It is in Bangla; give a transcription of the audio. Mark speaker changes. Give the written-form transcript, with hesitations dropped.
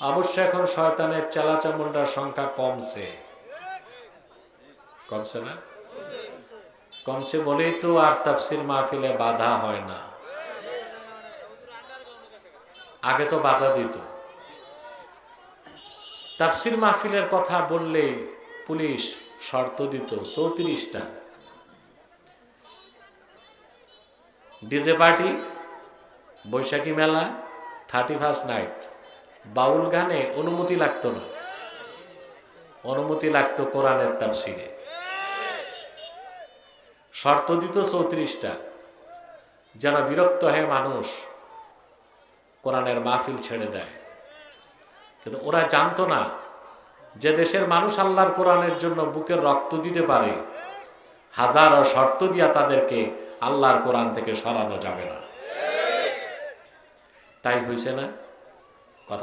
Speaker 1: অবশ্য এখন শয়তানের চেলাচামুন্ডার সংখ্যা কমছে, কমছে না? কমছে বলেই তো আর তাফসির মাহফিলে বাধা হয় না। আগে তো বাধা দিত। তাফসির মাহফিলের কথা বললে পুলিশ শর্ত দিত 34টা। ডিজে পার্টি, বৈশাখী মেলা, 31st নাইট, বাউল গানে অনুমতি লাগতো না, অনুমতি লাগতো কোরআনের তাফসিরে। শর্ত দিত 34টা, যেন বিরক্ত হয়ে মানুষ কোরআনের মাহফিল ছেড়ে দেয়। কিন্তু ওরা জানতো না যে দেশের মানুষ আল্লাহর কোরআনের জন্য বুকের রক্ত দিতে পারে, হাজারো শর্ত দিয়া তাদেরকে আল্লাহর কোরআন থেকে সরানো যাবে না। তাই হয়েছে না?